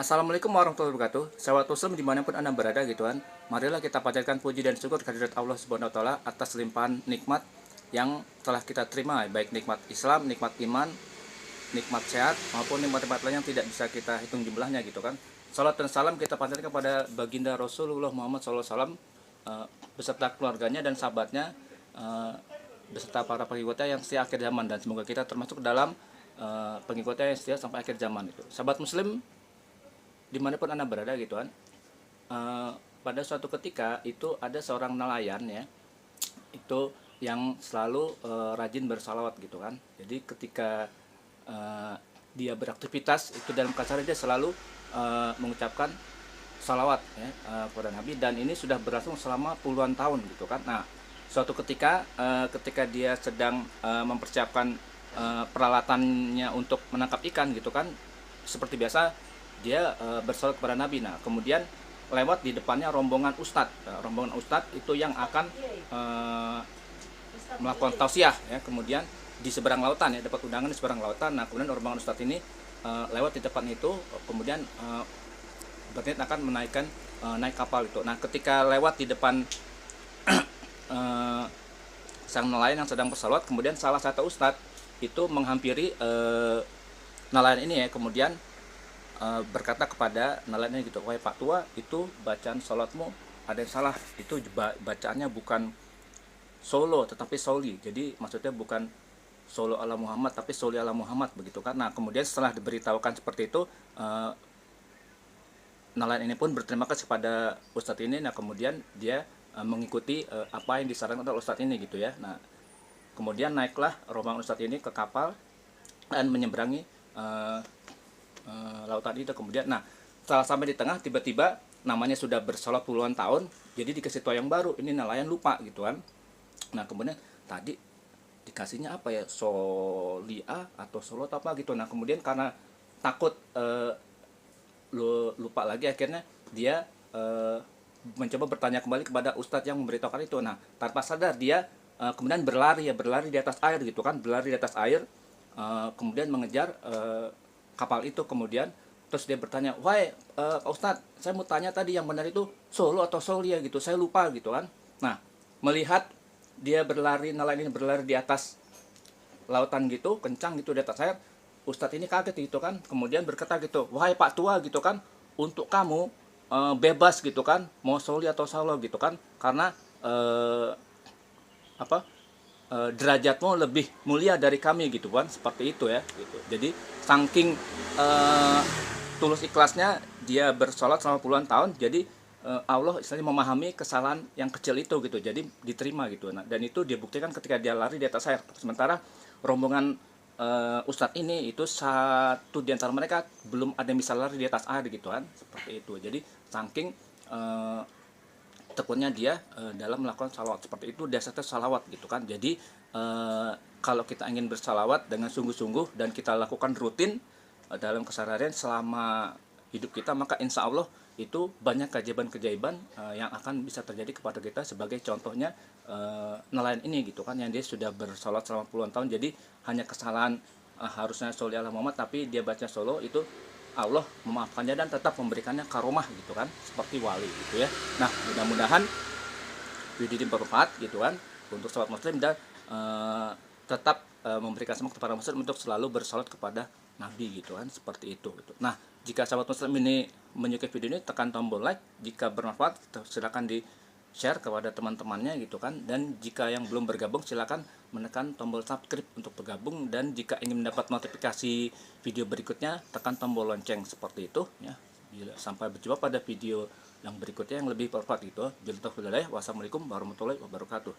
Assalamualaikum warahmatullahi wabarakatuh. Sahabat muslim dimanapun anda berada gitu kan. Marilah kita panjatkan puji dan syukur kehadirat Allah Subhanahu Wa Taala atas limpahan nikmat yang telah kita terima, baik nikmat Islam, nikmat iman, nikmat sehat maupun nikmat-nikmat lain yang tidak bisa kita hitung jumlahnya gitu kan. Salat dan salam kita panjatkan kepada baginda Rasulullah Muhammad SAW beserta keluarganya dan sahabatnya, beserta para pengikutnya yang setia akhir zaman, dan semoga kita termasuk dalam pengikutnya yang setia sampai akhir zaman itu. Sahabat muslim dimanapun anda berada gitu kan, pada suatu ketika itu ada seorang nelayan ya, itu yang selalu rajin bersalawat gitu kan. Jadi ketika dia beraktivitas itu dalam keseharian dia selalu mengucapkan salawat ya, kepada Nabi, dan ini sudah berlangsung selama puluhan tahun gitu kan. Nah, suatu ketika ketika dia sedang mempersiapkan peralatannya untuk menangkap ikan gitu kan, seperti biasa dia bersalawat kepada Nabi. Nah, kemudian lewat di depannya rombongan ustadz. Rombongan ustadz itu yang akan melakukan tausiah ya, kemudian di seberang lautan ya, dapat undangan di seberang lautan. Nah, kemudian rombongan ustadz ini lewat di depan itu, kemudian berniat akan menaikkan naik kapal itu. Nah, ketika lewat di depan sang nelayan yang sedang bersalawat, kemudian salah satu ustadz itu menghampiri nelayan ini ya, kemudian berkata kepada nelayannya gitu, "Wahai Pak Tua, itu bacaan salatmu ada yang salah. Itu bacaannya bukan solo tetapi soli. Jadi maksudnya bukan solo ala Muhammad tapi soli ala Muhammad," begitu kan. Nah, kemudian setelah diberitahukan seperti itu, nelayan ini pun berterima kasih kepada ustadz ini. Nah, kemudian dia mengikuti apa yang disarankan oleh ustadz ini gitu ya. Nah, kemudian naiklah rombongan ustadz ini ke kapal dan menyeberangi lautan itu. Kemudian nah, setelah sampai di tengah, tiba-tiba namanya sudah bersalawat puluhan tahun, jadi dikasih tahu yang baru. Ini nelayan lupa gitu kan. Nah, kemudian tadi dikasihnya apa ya, solia atau solo atau apa gitu. Nah, kemudian karena takut lupa lagi, akhirnya dia mencoba bertanya kembali kepada ustadz yang memberitahukan itu. Nah, tanpa sadar dia kemudian berlari di atas air gitu kan, berlari di atas air, kemudian mengejar kapal itu. Kemudian terus dia bertanya, "Wahai Pak Ustadz, saya mau tanya tadi yang benar itu solo atau solia gitu, saya lupa," gitu kan. Nah, melihat dia berlari, nelayan ini berlari di atas lautan gitu, kencang gitu di atas air, Ustadz ini kaget gitu kan. Kemudian berkata gitu, "Wahai Pak Tua gitu kan, untuk kamu bebas gitu kan, mau soli atau solo gitu kan, karena derajatmu lebih mulia dari kami," gitu kan, seperti itu ya gitu. Jadi saking tulus ikhlasnya dia bersolat selama puluhan tahun, jadi Allah istilahnya memahami kesalahan yang kecil itu gitu, jadi diterima gitu. Nah, dan itu dia buktikan ketika dia lari di atas air. Sementara rombongan ustadz ini itu satu di antara mereka belum ada yang bisa lari di atas air gitu kan, seperti itu. Jadi saking tekunnya dia dalam melakukan salawat seperti itu, dasarnya salawat gitu kan. Jadi kalau kita ingin bersalawat dengan sungguh-sungguh dan kita lakukan rutin dalam keseharian selama hidup kita, maka insya Allah itu banyak keajaiban-keajaiban yang akan bisa terjadi kepada kita. Sebagai contohnya nelayan ini gitu kan, yang dia sudah bersalawat selama puluhan tahun. Jadi hanya kesalahan harusnya sholli ala Muhammad, tapi dia baca solo, itu Allah memaafkannya dan tetap memberikannya karomah gitu kan, seperti wali gitu ya. Nah, mudah-mudahan video ini bermanfaat gitu kan untuk sahabat muslim, dan tetap memberikan semangat kepada muslim untuk selalu bersalat kepada Nabi gitu kan, seperti itu gitu. Nah, jika sahabat muslim ini menyukai video ini, tekan tombol like. Jika bermanfaat silakan di share kepada teman-temannya gitu kan, dan jika yang belum bergabung silakan menekan tombol subscribe untuk bergabung, dan jika ingin mendapat notifikasi video berikutnya tekan tombol lonceng seperti itu ya. Sampai berjumpa pada video yang berikutnya yang lebih bermanfaat gitu. Wassalamualaikum warahmatullahi wabarakatuh.